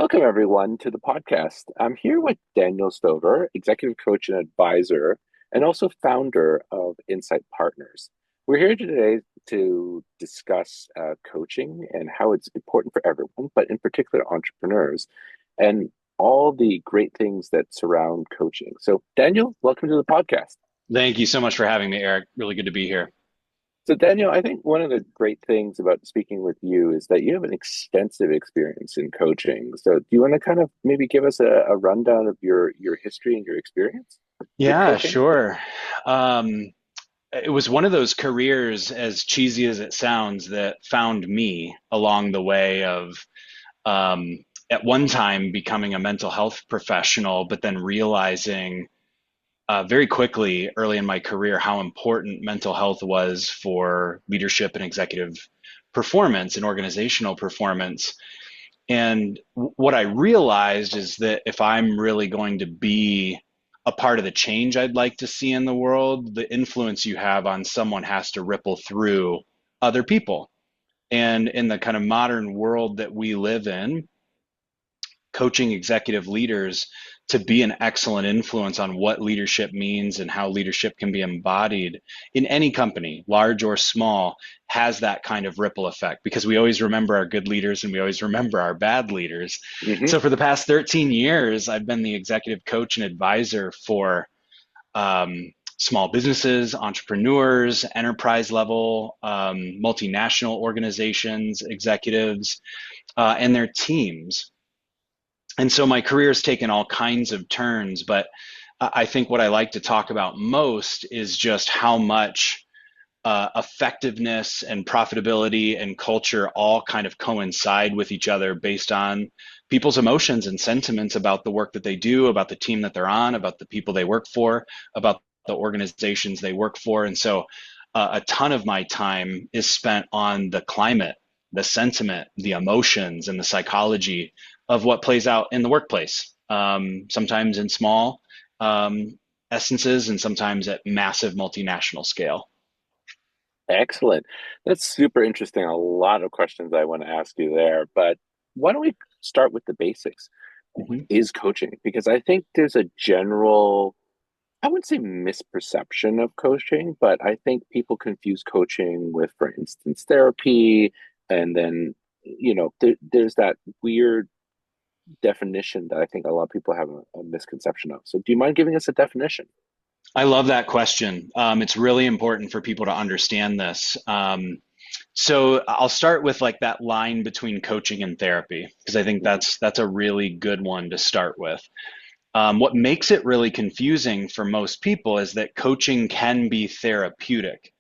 Welcome, everyone, to the podcast. I'm here with Daniel Stover, executive coach and advisor, and also founder of Insight Partners. We're here today to discuss coaching and how it's important for everyone, but in particular entrepreneurs, and all the great things that surround coaching. So, Daniel, welcome to the podcast. Thank you so much for having me, Eric. Really good to be here. So, Daniel, I think one of the great things about speaking with you is that you have an extensive experience in coaching. So, do you want to kind of maybe give us a rundown of your history and your experience with Yeah, coaching? sure. Um, it was one of those careers, as cheesy as it sounds, that found me along the way of at one time becoming a mental health professional, but then realizing very quickly early in my career how important mental health was for leadership and executive performance and organizational performance. And what I realized is that if I'm really going to be a part of the change I'd like to see in the world, the influence you have on someone has to ripple through other people. And in the kind of modern world that we live in, coaching executive leaders to be an excellent influence on what leadership means and how leadership can be embodied in any company, large or small, has that kind of ripple effect because we always remember our good leaders and we always remember our bad leaders. Hmm. So for the past 13 years, I've been the executive coach and advisor for small businesses, entrepreneurs, enterprise level, multinational organizations, executives, and their teams. And so my career has taken all kinds of turns, but I think what I like to talk about most is just how much effectiveness and profitability and culture all kind of coincide with each other based on people's emotions and sentiments about the work that they do, about the team that they're on, about the people they work for, about the organizations they work for. And so a ton of my time is spent on the climate, the sentiment, the emotions, and the psychology of what plays out in the workplace, sometimes in small essences and sometimes at massive multinational scale. Excellent. That's super interesting. A lot of questions I want to ask you there, but why don't we start with the basics? What Mhm. is coaching? Because I think there's a general, I wouldn't say misperception of coaching, but I think people confuse coaching with, for instance, therapy. And then, there's that weird definition that I think a lot of people have a misconception of. So, do you mind giving us a definition? I love that question. It's really important for people to understand this. So I'll start with like that line between coaching and therapy because I think Hmm. that's a really good one to start with. What makes it really confusing for most people is that coaching can be therapeutic.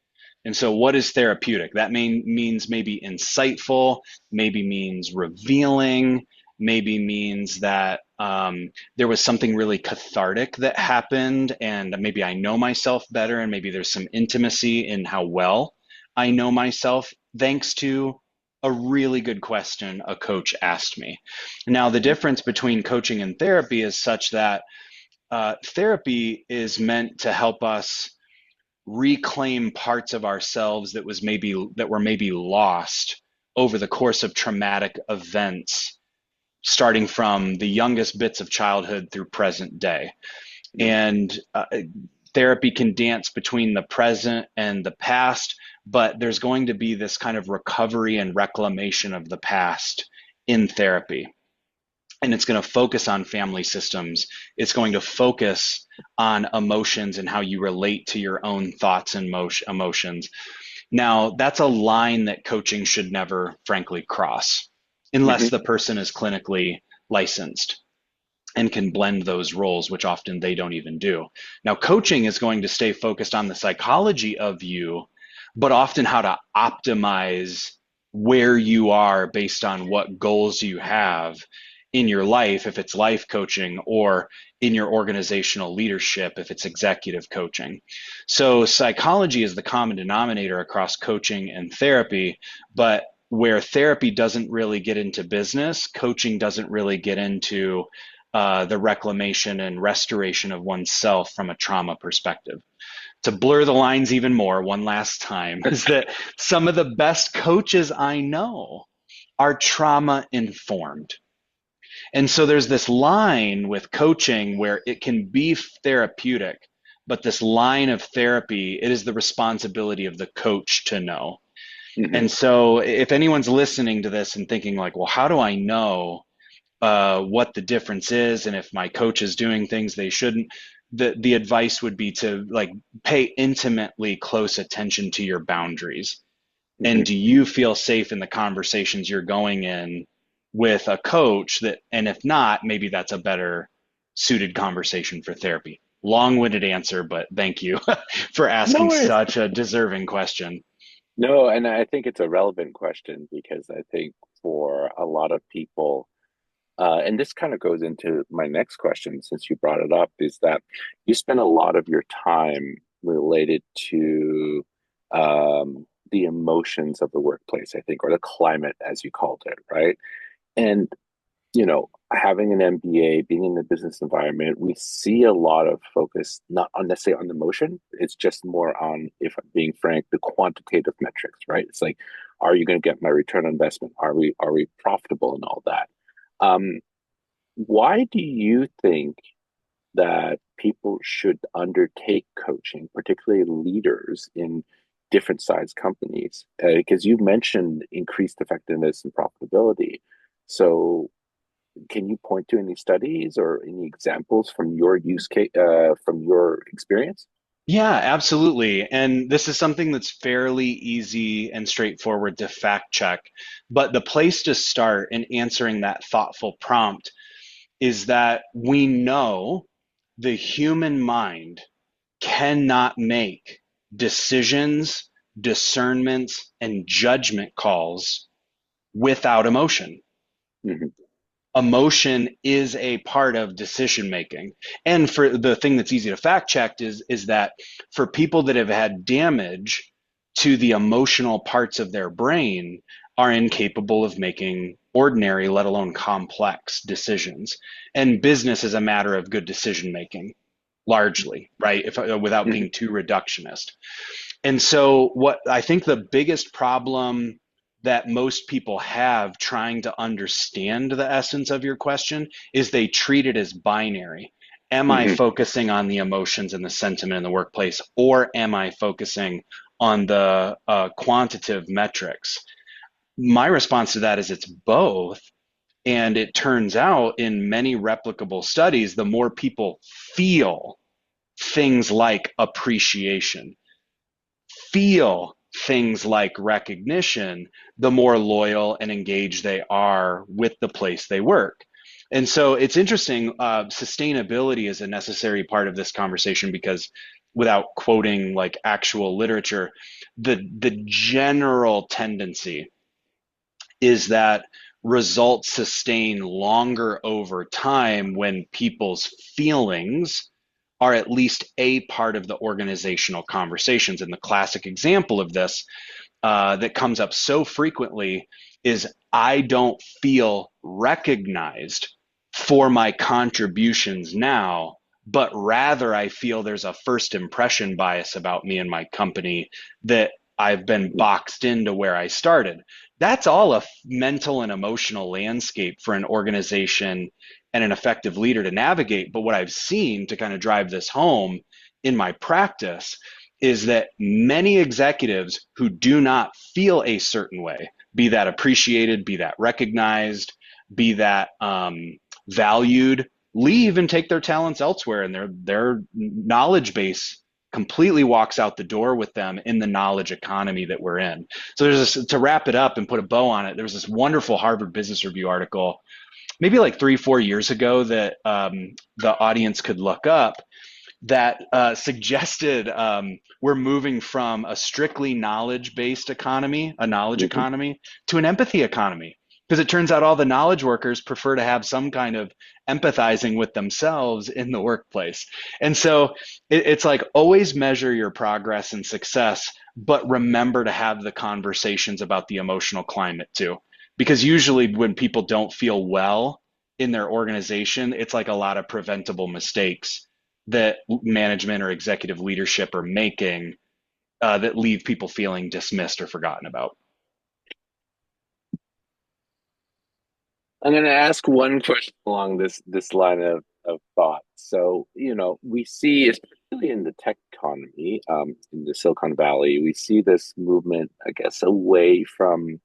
And so, what is therapeutic? That means maybe insightful, maybe means revealing, maybe means that there was something really cathartic that happened, and maybe I know myself better, and maybe there's some intimacy in how well I know myself, thanks to a really good question a coach asked me. Now, the Hmm. difference between coaching and therapy is such that therapy is meant to help us reclaim parts of ourselves that were maybe lost over the course of traumatic events starting from the youngest bits of childhood through present day. And therapy can dance between the present and the past, but there's going to be this kind of recovery and reclamation of the past in therapy, and it's going to focus on family systems. It's going to focus on emotions and how you relate to your own thoughts and emotions. Now, that's a line that coaching should never, frankly, cross unless Hmm. the person is clinically licensed and can blend those roles, which often they don't even do. Now, coaching is going to stay focused on the psychology of you, but often how to optimize where you are based on what goals you have in your life, if it's life coaching, or in your organizational leadership, if it's executive coaching. So, psychology is the common denominator across coaching and therapy, but where therapy doesn't really get into business, coaching doesn't really get into the reclamation and restoration of oneself from a trauma perspective. To blur the lines even more, one last time, is that some of the best coaches I know are trauma informed. And so there's this line with coaching where it can be therapeutic, but this line of therapy, it is the responsibility of the coach to know. Hmm. And so if anyone's listening to this and thinking like, well, how do I know what the difference is and if my coach is doing things they shouldn't, the advice would be to like pay intimately close attention to your boundaries. And Hmm. do you feel safe in the conversations you're going in with a coach that, and if not, maybe that's a better suited conversation for therapy. Long-winded answer, but thank you for No asking worries. such a deserving question. No, and I think it's a relevant question because I think for a lot of people, and this kind of goes into my next question since you brought it up, is that you spend a lot of your time related to the emotions of the workplace, I think, or the climate, as you called it, right? And having an MBA, being in the business environment, we see a lot of focus not on necessarily on the motion. It's just more on, if I'm being frank, the quantitative metrics, right? It's like, are you going to get my return on investment? Are we profitable and all that? Um, why do you think that people should undertake coaching, particularly leaders in different size companies? Because you've mentioned increased effectiveness and profitability. So can you point to any studies or any examples from your use case, from your experience? Yeah, absolutely. And this is something that's fairly easy and straightforward to fact check. But the place to start in answering that thoughtful prompt is that we know the human mind cannot make decisions, discernments, and judgment calls without emotion. Hmm. Emotion is a part of decision making. And for the thing that's easy to fact check is that for people that have had damage to the emotional parts of their brain are incapable of making ordinary, let alone complex decisions. And business is a matter of good decision making, largely, right? If without Hmm. being too reductionist. And so, what I think the biggest problem that most people have trying to understand the essence of your question is they treat it as binary. Am I Hmm. focusing on the emotions and the sentiment in the workplace, or am I focusing on the quantitative metrics? My response to that is it's both. And it turns out in many replicable studies, the more people feel things like appreciation, feel things like recognition, the more loyal and engaged they are with the place they work. And so it's interesting. Sustainability is a necessary part of this conversation because, without quoting like actual literature, the general tendency is that results sustain longer over time when people's feelings are at least a part of the organizational conversations. And the classic example of this that comes up so frequently is I don't feel recognized for my contributions now, but rather I feel there's a first impression bias about me and my company that I've been boxed into where I started. That's all a mental and emotional landscape for an organization and an effective leader to navigate. But what I've seen to kind of drive this home in my practice is that many executives who do not feel a certain way, be that appreciated, be that recognized, be that valued, leave and take their talents elsewhere, and their knowledge base completely walks out the door with them in the knowledge economy that we're in. So there's this, to wrap it up and put a bow on it. There was this wonderful Harvard Business Review article, maybe like 3, 4 years ago, that the audience could look up that suggested we're moving from a strictly knowledge based economy, a knowledge Hmm. economy, to an empathy economy. Because it turns out all the knowledge workers prefer to have some kind of empathizing with themselves in the workplace. And so it's like always measure your progress and success, but remember to have the conversations about the emotional climate too. Because usually when people don't feel well in their organization, it's like a lot of preventable mistakes that management or executive leadership are making that leave people feeling dismissed or forgotten about. I'm going to ask one question along this line of thought. So, we see, especially in the tech economy, in the Silicon Valley, we see this movement, I guess, away from,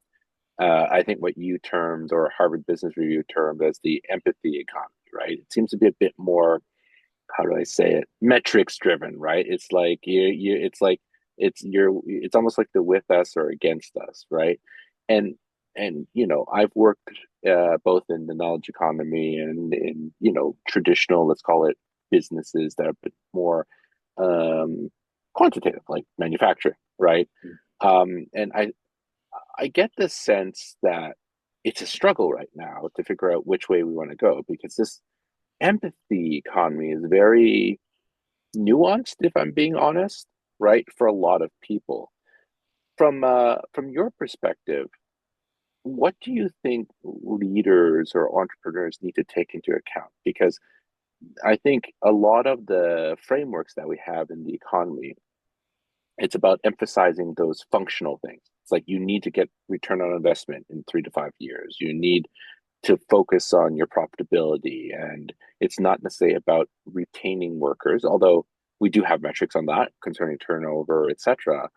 I think, what you termed or Harvard Business Review termed as the empathy economy, right? It seems to be a bit more, how do I say it, metrics driven, right? It's like it's like it's almost like the with us or against us, right? And I've worked both in the knowledge economy and in traditional, let's call it, businesses that are a bit more um, quantitative, like manufacturing, right? And I get the sense that it's a struggle right now to figure out which way we want to go because this empathy economy is very nuanced, if I'm being honest, right? For a lot of people. From your perspective, what do you think leaders or entrepreneurs need to take into account? Because I think a lot of the frameworks that we have in the economy, it's about emphasizing those functional things. It's like you need to get return on investment in 3 to 5 years. You need to focus on your profitability. And it's not necessarily about retaining workers, although we do have metrics on that concerning turnover, etc.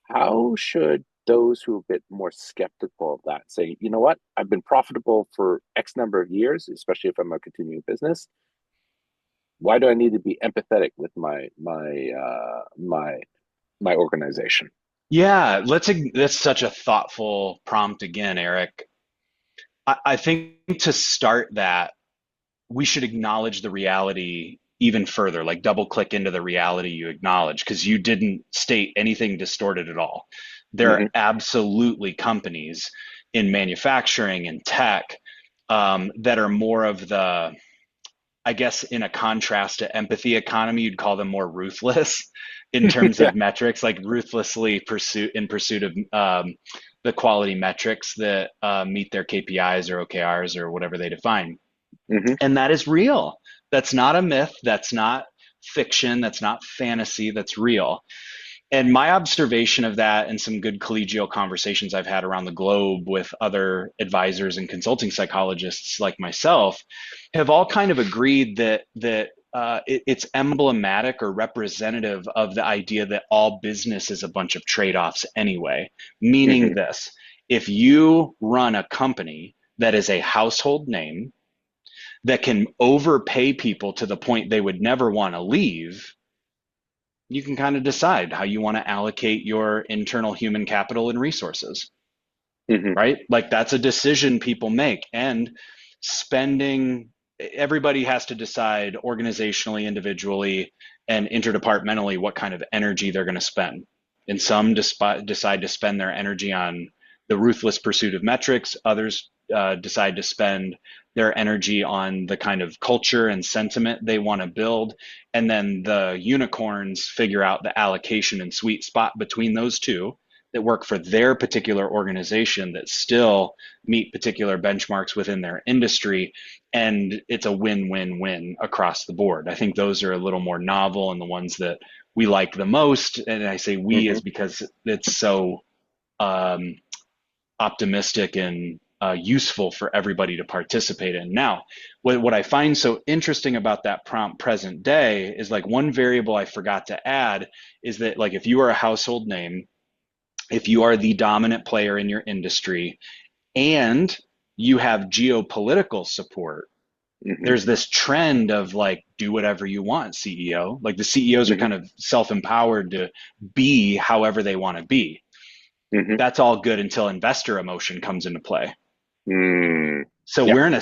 How should those who are a bit more skeptical of that say, you know what, I've been profitable for X number of years, especially if I'm a continuing business. Why do I need to be empathetic with my organization? Yeah, that's such a thoughtful prompt again, Eric. I think to start that, we should acknowledge the reality even further, like double click into the reality you acknowledge, because you didn't state anything distorted at all. There are Mm-hmm. absolutely companies in manufacturing and tech that are more of the, I guess, in a contrast to empathy economy, you'd call them more ruthless in terms Yeah. of metrics, like ruthlessly pursuit of the quality metrics that meet their KPIs or OKRs or whatever they define. Mm-hmm. And that is real. That's not a myth. That's not fiction. That's not fantasy. That's real. And my observation of that and some good collegial conversations I've had around the globe with other advisors and consulting psychologists like myself have all kind of agreed that it's emblematic or representative of the idea that all business is a bunch of trade-offs anyway. Meaning Mm-hmm. this, if you run a company that is a household name that can overpay people to the point they would never want to leave, you can kind of decide how you want to allocate your internal human capital and resources, Mm-hmm. right? Like that's a decision people make. And spending, everybody has to decide organizationally, individually, and interdepartmentally what kind of energy they're going to spend. And some decide to spend their energy on the ruthless pursuit of metrics. Others decide to spend their energy on the kind of culture and sentiment they want to build. And then the unicorns figure out the allocation and sweet spot between those two that work for their particular organization that still meet particular benchmarks within their industry. And it's a win-win-win across the board. I think those are a little more novel and the ones that we like the most. And I say we Mm-hmm. is because it's so um, optimistic and useful for everybody to participate in. Now, what I find so interesting about that prompt present day is like one variable I forgot to add is that like if you are a household name, if you are the dominant player in your industry and you have geopolitical support, Mm-hmm. there's this trend of like do whatever you want, CEO. Like the CEOs are Mm-hmm. kind of self-empowered to be however they want to be. Mm-hmm. That's all good until investor emotion comes into play. Mm. So Yeah. we're in a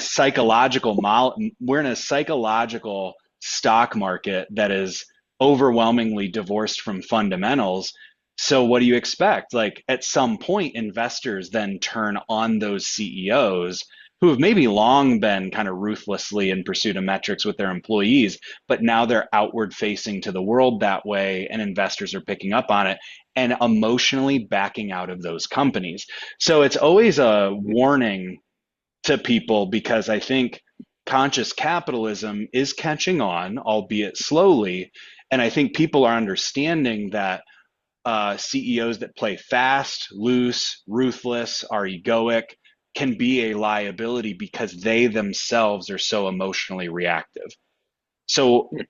psychological stock market that is overwhelmingly divorced from fundamentals. So what do you expect? Like at some point, investors then turn on those CEOs who have maybe long been kind of ruthlessly in pursuit of metrics with their employees, but now they're outward facing to the world that way, and investors are picking up on it and emotionally backing out of those companies. So it's always a warning to people because I think conscious capitalism is catching on, albeit slowly. And I think people are understanding that CEOs that play fast, loose, ruthless, are egoic, can be a liability because they themselves are so emotionally reactive. So Hmm.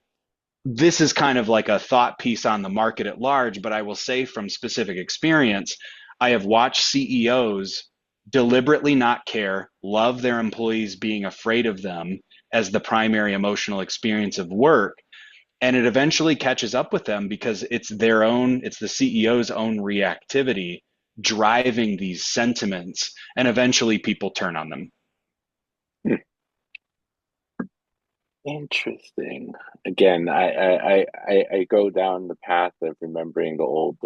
this is kind of like a thought piece on the market at large, but I will say from specific experience, I have watched CEOs deliberately not care, love their employees being afraid of them as the primary emotional experience of work. And it eventually catches up with them because it's the CEO's own reactivity driving these sentiments. And eventually people turn on them. Hmm. Interesting. Again, I go down the path of remembering the old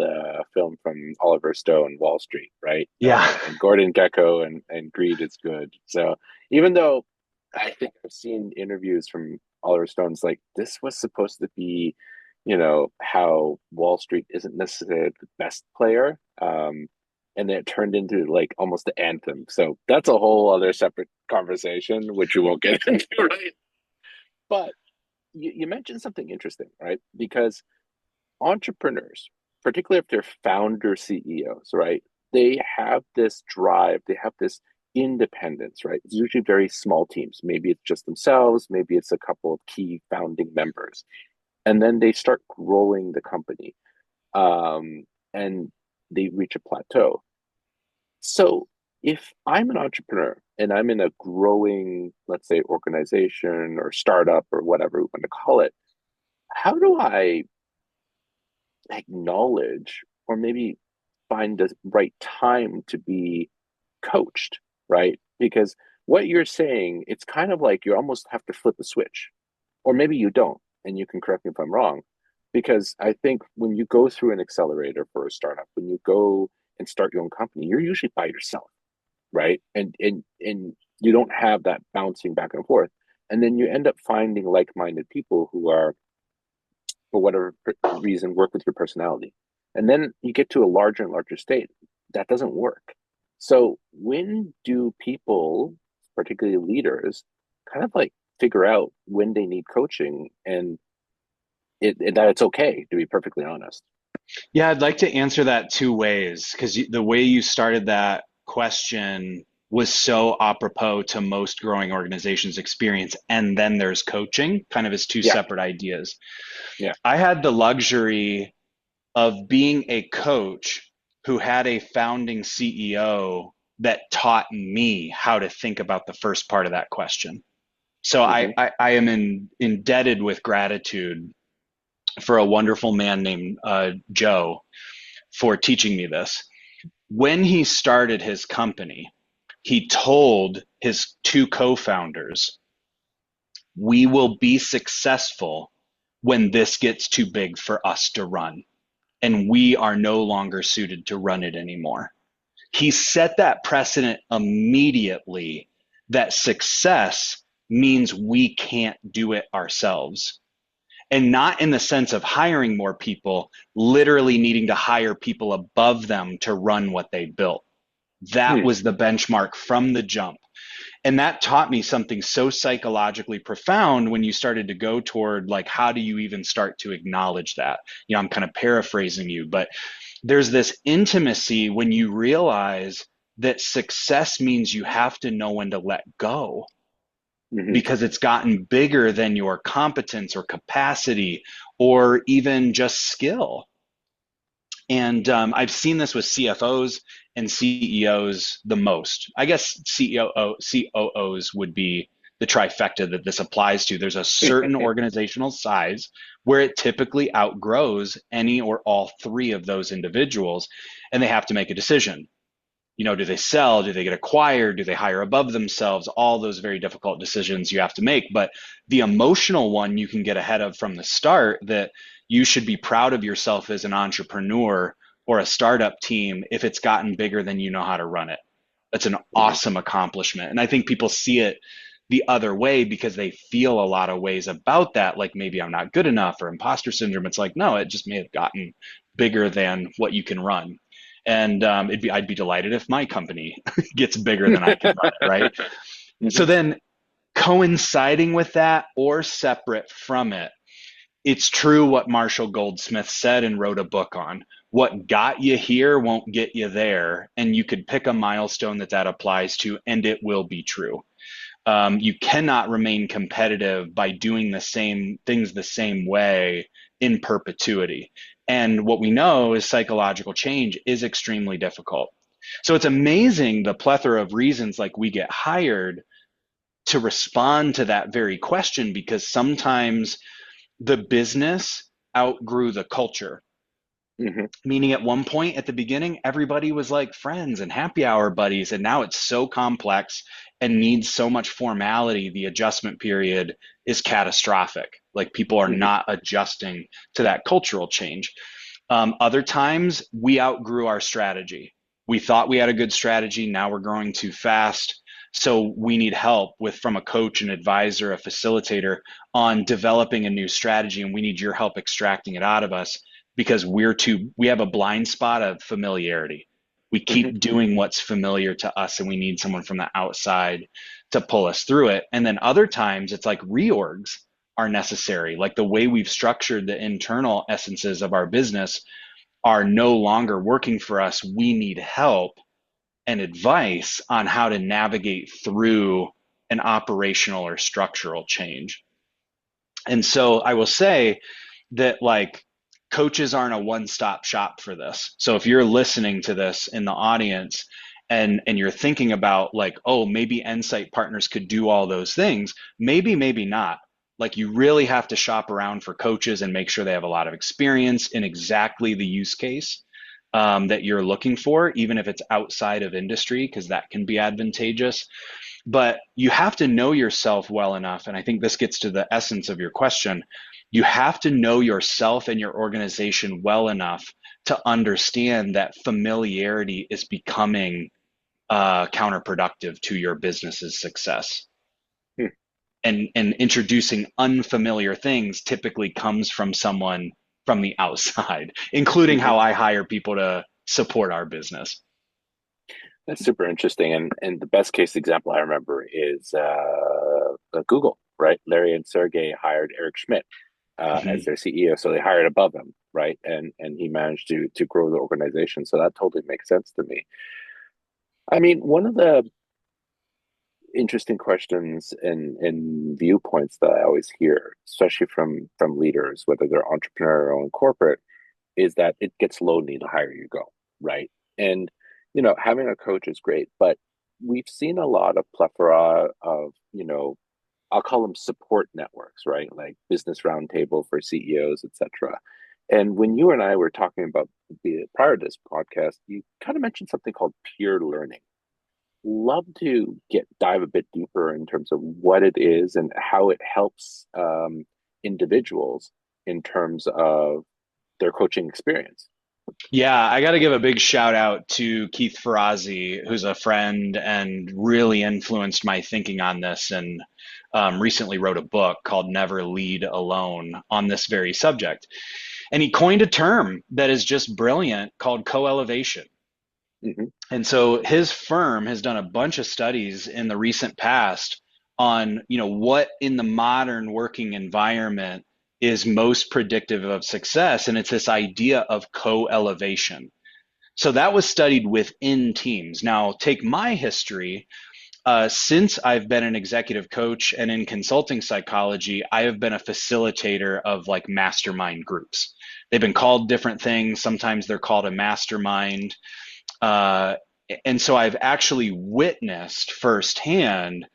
film from Oliver Stone, Wall Street, right? Yeah. And Gordon Gekko and Greed is Good. So even though I think I've seen interviews from Oliver Stone's like this was supposed to be, how Wall Street isn't necessarily the best player. And then it turned into like almost the anthem. So that's a whole other separate conversation, which we won't get into, right? But you mentioned something interesting, right? Because entrepreneurs, particularly if they're founder CEOs, right? They have this drive, they have this independence, right? It's usually very small teams. Maybe it's just themselves, maybe it's a couple of key founding members. And then they start growing the company, and they reach a plateau. So if I'm an entrepreneur and I'm in a growing, let's say, organization or startup or whatever we want to call it, how do I acknowledge or maybe find the right time to be coached, right? Because what you're saying, it's kind of like you almost have to flip a switch, or maybe you don't, and you can correct me if I'm wrong. Because I think when you go through an accelerator for a startup, when you go and start your own company, you're usually by yourself, right? And you don't have that bouncing back and forth. And then you end up finding like-minded people who are, for whatever reason, work with your personality. And then you get to a larger and larger state. That doesn't work. So when do people, particularly leaders, kind of like figure out when they need coaching and that it's okay, to be perfectly honest? Yeah, I'd like to answer that two ways because the way you started that question was so apropos to most growing organizations' experience. And then there's coaching, kind of as two Yeah, separate ideas. yeah. I had the luxury of being a coach who had a founding CEO that taught me how to think about the first part of that question. So Hmm. I am indebted with gratitude for a wonderful man named Joe for teaching me this. When he started his company, he told his two co-founders, "We will be successful when this gets too big for us to run, and we are no longer suited to run it anymore." He set that precedent immediately that success means we can't do it ourselves. And not in the sense of hiring more people, literally needing to hire people above them to run what they built. That Hmm. was the benchmark from the jump. And that taught me something so psychologically profound when you started to go toward like, how do you even start to acknowledge that? I'm kind of paraphrasing you, but there's this intimacy when you realize that success means you have to know when to let go Hmm. because it's gotten bigger than your competence or capacity or even just skill. And I've seen this with CFOs and CEOs the most. I guess COOs would be the trifecta that this applies to. There's a certain organizational size where it typically outgrows any or all three of those individuals, and they have to make a decision. Do they sell? Do they get acquired? Do they hire above themselves? All those very difficult decisions you have to make. But the emotional one you can get ahead of from the start, that you should be proud of yourself as an entrepreneur or a startup team if it's gotten bigger than you know how to run it. That's an Hmm. awesome accomplishment. And I think people see it the other way because they feel a lot of ways about that, like maybe I'm not good enough or imposter syndrome. It's like, no, it just may have gotten bigger than what you can run. And I'd be delighted if my company gets bigger than I can run it, right? So Hmm. then coinciding with that or separate from it, it's true what Marshall Goldsmith said and wrote a book on. what got you here won't get you there. And you could pick a milestone that applies to, and it will be true. You cannot remain competitive by doing the same things the same way in perpetuity. And what we know is psychological change is extremely difficult. So it's amazing the plethora of reasons like we get hired to respond to that very question, because sometimes the business outgrew the culture. Hmm. Meaning at one point at the beginning, everybody was like friends and happy hour buddies, and now it's so complex and needs so much formality. The adjustment period is catastrophic. Like people are Hmm. not adjusting to that cultural change. Other times we outgrew our strategy. We thought we had a good strategy. Now we're growing too fast. So we need help with from a coach, an advisor, a facilitator on developing a new strategy. And we need your help extracting it out of us because we have a blind spot of familiarity. We Hmm. keep doing what's familiar to us and we need someone from the outside to pull us through it. And then other times it's like reorgs are necessary. Like the way we've structured the internal essences of our business are no longer working for us. We need help and advice on how to navigate through an operational or structural change. And so I will say that like coaches aren't a one-stop shop for this. So if you're listening to this in the audience and you're thinking about like, oh, maybe Insight Partners could do all those things, maybe not. Like you really have to shop around for coaches and make sure they have a lot of experience in exactly the use case that you're looking for, even if it's outside of industry, because that can be advantageous. But you have to know yourself well enough. And I think this gets to the essence of your question. You have to know yourself and your organization well enough to understand that familiarity is becoming counterproductive to your business's success. And introducing unfamiliar things typically comes from someone from the outside, including Hmm. how I hire people to support our business. That's super interesting. And the best case example I remember is Google, right? Larry and Sergey hired Eric Schmidt as Mhm. their CEO, so they hired above him, right? And he managed to grow the organization. So that totally makes sense to me. I mean, one of the interesting questions and viewpoints that I always hear, especially from leaders, whether they're entrepreneurial or in corporate, is that it gets lonely the higher you go, right? And having a coach is great, but we've seen a lot of plethora of, I'll call them support networks, right? Like Business Roundtable for CEOs, etc. And when you and I were talking about prior to this podcast, you kind of mentioned something called peer learning. Love to get dive a bit deeper in terms of what it is and how it helps individuals in terms of their coaching experience. Yeah, I got to give a big shout out to Keith Ferrazzi, who's a friend and really influenced my thinking on this, and recently wrote a book called Never Lead Alone on this very subject. And he coined a term that is just brilliant called co-elevation. Hmm. And so his firm has done a bunch of studies in the recent past on, what in the modern working environment is most predictive of success. And it's this idea of co-elevation. So that was studied within teams. Now, take my history. Since I've been an executive coach and in consulting psychology, I have been a facilitator of like mastermind groups. They've been called different things. Sometimes they're called a mastermind. Uh, and so I've actually witnessed firsthand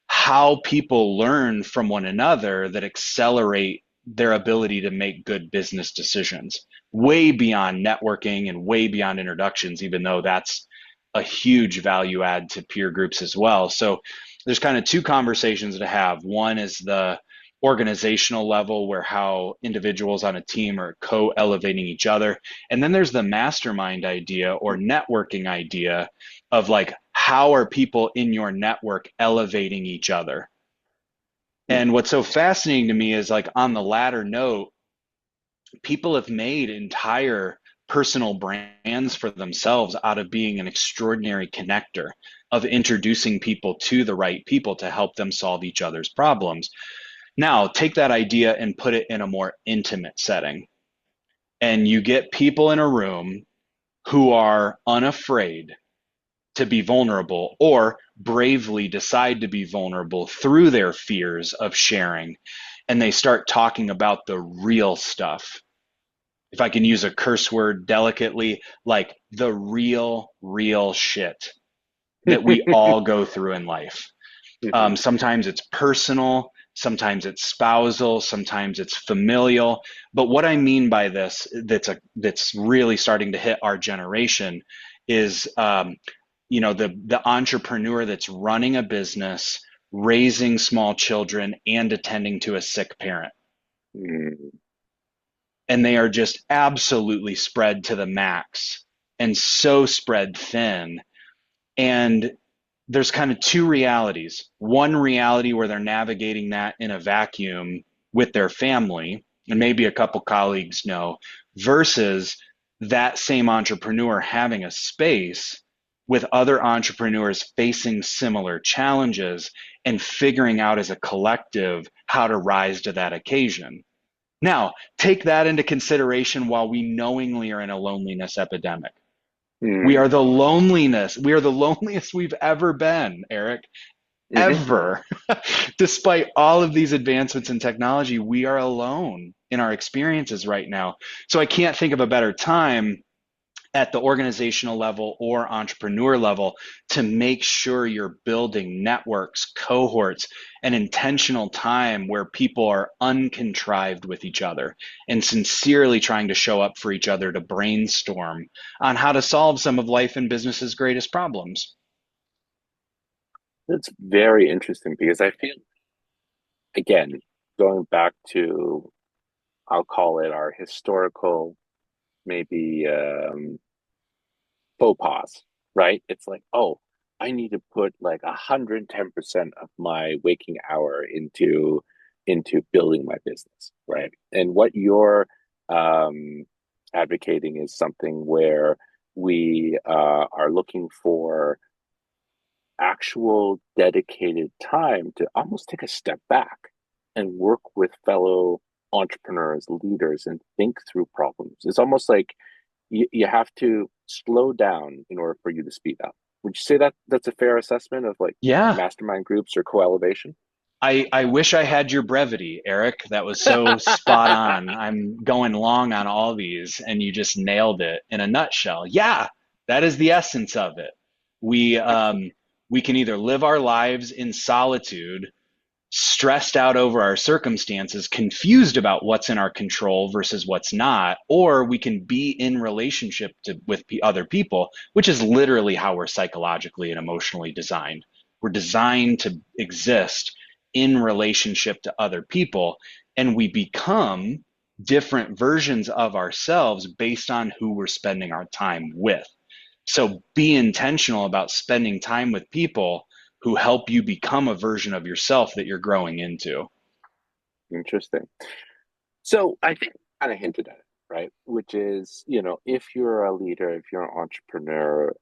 how people learn from one another that accelerate their ability to make good business decisions way beyond networking and way beyond introductions, even though that's a huge value add to peer groups as well. So there's kind of two conversations to have. One is the organizational level where how individuals on a team are co-elevating each other. And then there's the mastermind idea or networking idea of like, how are people in your network elevating each other? And what's so fascinating to me is like on the latter note, people have made entire personal brands for themselves out of being an extraordinary connector, of introducing people to the right people to help them solve each other's problems. Now, take that idea and put it in a more intimate setting. and you get people in a room who are unafraid to be vulnerable or bravely decide to be vulnerable through their fears of sharing, and they start talking about the real stuff. If I can use a curse word delicately, like the real shit that we all go through in life. Mhm. Sometimes it's personal, sometimes it's spousal, sometimes it's familial. But what I mean by this, that's really starting to hit our generation, is the entrepreneur that's running a business, raising small children, and attending to a sick parent, Mm. and they are just absolutely spread to the max and so spread thin. And there's kind of two realities. One reality where they're navigating that in a vacuum with their family, and maybe a couple colleagues know, versus that same entrepreneur having a space with other entrepreneurs facing similar challenges and figuring out as a collective how to rise to that occasion. Now, take that into consideration while we knowingly are in a loneliness epidemic. We Mm. are the loneliness. We are the loneliest we've ever been, Eric, Mhm. ever. Despite all of these advancements in technology, we are alone in our experiences right now. So I can't think of a better time at the organizational level or entrepreneur level to make sure you're building networks, cohorts, and intentional time where people are uncontrived with each other and sincerely trying to show up for each other to brainstorm on how to solve some of life and business's greatest problems. That's very interesting because I feel, again, going back to, I'll call it our historical, maybe faux pas, right? It's like, oh, I need to put like 110% of my waking hour into building my business, right? And what you're um, advocating is something where we are looking for actual dedicated time to almost take a step back and work with fellow entrepreneurs, leaders, and think through problems. It's almost like you have to slow down in order for you to speed up. Would you say that that's a fair assessment of like Yeah, mastermind groups or co-elevation? I wish I had your brevity, Eric. That was so spot on. I'm going long on all these, and you just nailed it in a nutshell. Yeah, that is the essence of it. We Excellent. um, we can either live our lives in solitude, stressed out over our circumstances, confused about what's in our control versus what's not, or we can be in relationship with other people, which is literally how we're psychologically and emotionally designed. We're designed to exist in relationship to other people, and we become different versions of ourselves based on who we're spending our time with. So be intentional about spending time with people who help you become a version of yourself that you're growing into. Interesting. So I think I kind of hinted at it, right? Which is, if you're a leader, if you're an entrepreneur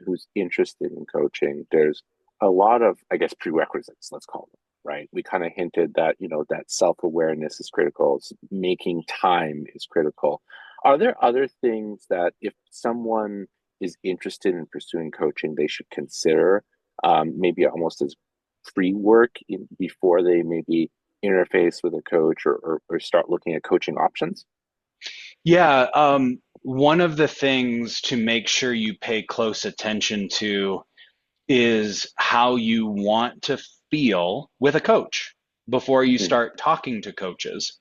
who's interested in coaching, there's a lot of, I guess, prerequisites, let's call them, right? We kind of hinted that, that self-awareness is critical, making time is critical. Are there other things that if someone is interested in pursuing coaching, they should consider, maybe almost as pre-work before they maybe interface with a coach or start looking at coaching options? Yeah, one of the things to make sure you pay close attention to is how you want to feel with a coach before you Mm. start talking to coaches.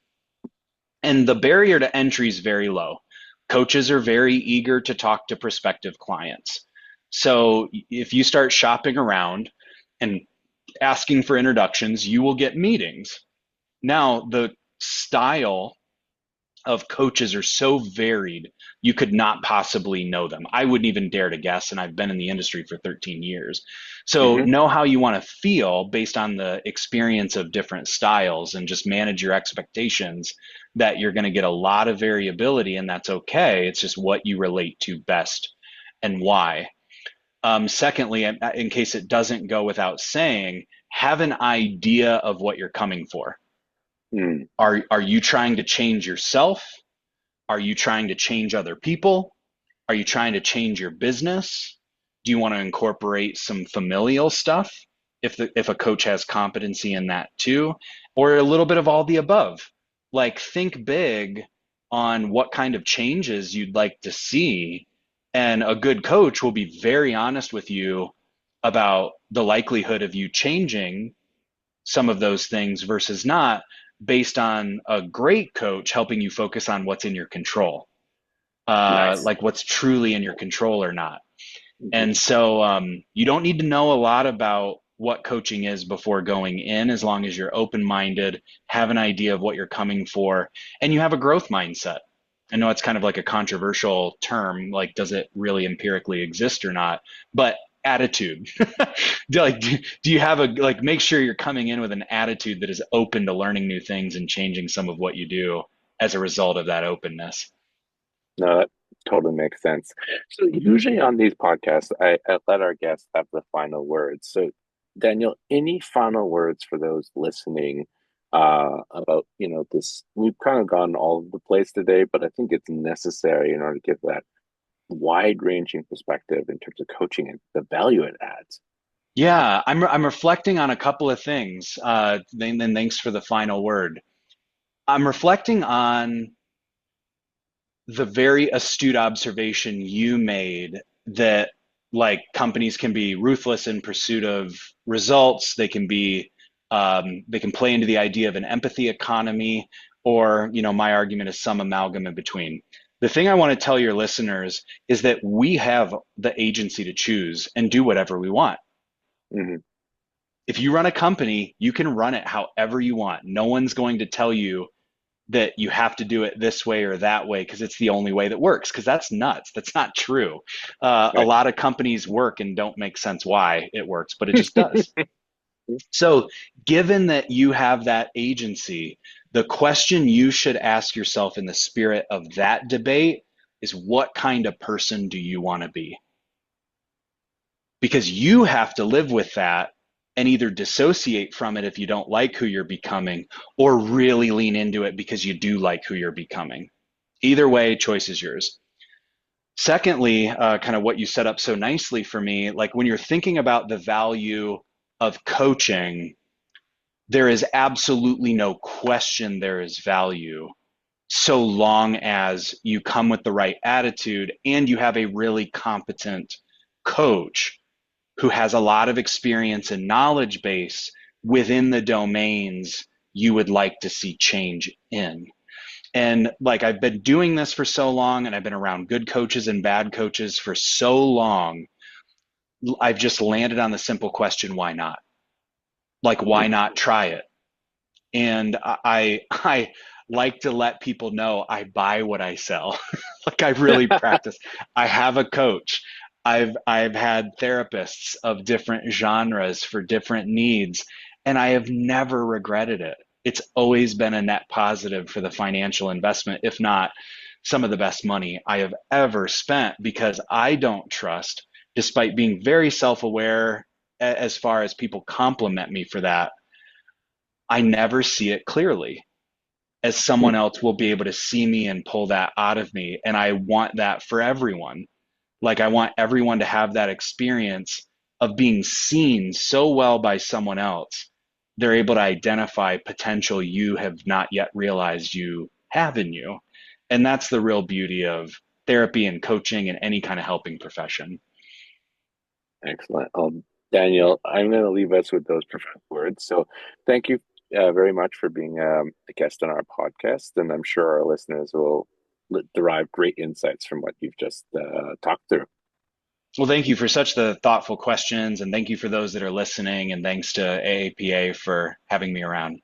And the barrier to entry is very low. Coaches are very eager to talk to prospective clients. So if you start shopping around and asking for introductions, you will get meetings. Now, the style of coaches are so varied, you could not possibly know them. I wouldn't even dare to guess, and I've been in the industry for 13 years. So Hmm. know how you want to feel based on the experience of different styles and just manage your expectations that you're going to get a lot of variability, and that's okay. It's just what you relate to best and why. Secondly, in case it doesn't go without saying, have an idea of what you're coming for. Mm. Are you trying to change yourself? Are you trying to change other people? Are you trying to change your business? Do you want to incorporate some familial stuff if a coach has competency in that too? Or a little bit of all the above? Like think big on what kind of changes you'd like to see. And a good coach will be very honest with you about the likelihood of you changing some of those things versus not, based on a great coach helping you focus on what's in your control, Nice. like what's truly in your control or not. Hmm. And so you don't need to know a lot about what coaching is before going in, as long as you're open minded, have an idea of what you're coming for, and you have a growth mindset. I know it's kind of like a controversial term, like does it really empirically exist or not? But attitude. Do you have a like make sure you're coming in with an attitude that is open to learning new things and changing some of what you do as a result of that openness. No, that totally makes sense. So usually on these podcasts, I let our guests have the final words. So Daniel, any final words for those listening about, this? We've kind of gone all over the place today, but I think it's necessary in order to give that wide-ranging perspective in terms of coaching and the value it adds. Yeah, I'm reflecting on a couple of things. Then thanks for the final word. I'm reflecting on the very astute observation you made that like companies can be ruthless in pursuit of results. They can play into the idea of an empathy economy, or my argument is some amalgam in between. The thing I want to tell your listeners is that we have the agency to choose and do whatever we want. Hmm. If you run a company, you can run it however you want. No one's going to tell you that you have to do it this way or that way because it's the only way that works, because that's nuts. That's not true. A Right. lot of companies work and don't make sense why it works, but it just does. So, given that you have that agency, the question you should ask yourself in the spirit of that debate is, what kind of person do you want to be? Because you have to live with that and either dissociate from it if you don't like who you're becoming, or really lean into it because you do like who you're becoming. Either way, choice is yours. Secondly, kind of what you set up so nicely for me, like when you're thinking about the value of coaching, there is absolutely no question there is value, so long as you come with the right attitude and you have a really competent coach who has a lot of experience and knowledge base within the domains you would like to see change in. And like I've been doing this for so long and I've been around good coaches and bad coaches for so long, I've just landed on the simple question, why not? Like, why not try it? And I like to let people know I buy what I sell. Like I really practice. I have a coach. I've had therapists of different genres for different needs, and I have never regretted it. It's always been a net positive for the financial investment, if not some of the best money I have ever spent, because I don't trust, despite being very self-aware as far as people compliment me for that, I never see it clearly as someone else will be able to see me and pull that out of me. And I want that for everyone. Like, I want everyone to have that experience of being seen so well by someone else. They're able to identify potential you have not yet realized you have in you. And that's the real beauty of therapy and coaching and any kind of helping profession. Excellent. Daniel, I'm going to leave us with those profound words. So thank you very much for being a guest on our podcast. And I'm sure our listeners will derive great insights from what you've just talked through. Well, thank you for such the thoughtful questions, and thank you for those that are listening, and thanks to AAPA for having me around.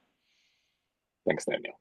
Thanks, Daniel.